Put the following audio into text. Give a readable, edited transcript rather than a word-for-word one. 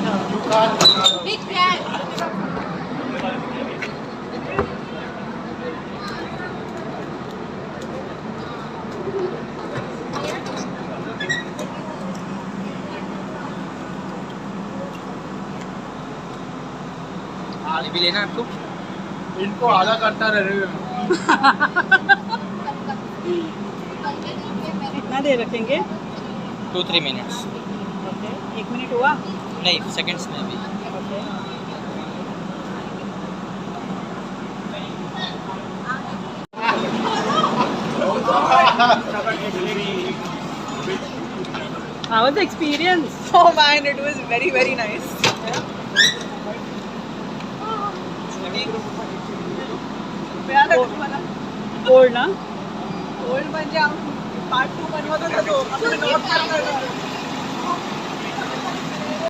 Big fan. पानी भी लेना आपको? इनको आधा घंटा रह रहे कितना देर रखेंगे? 2-3 मिनट्स। ओके, 1 मिनट हुआ? नहीं, सेकंड्स में अभी। Okay. How was the experience? Oh man, it was very very nice. Cold ना? ओल्ड म्हणजे पार्ट 2 बनवत होता तो आपण नोट करतो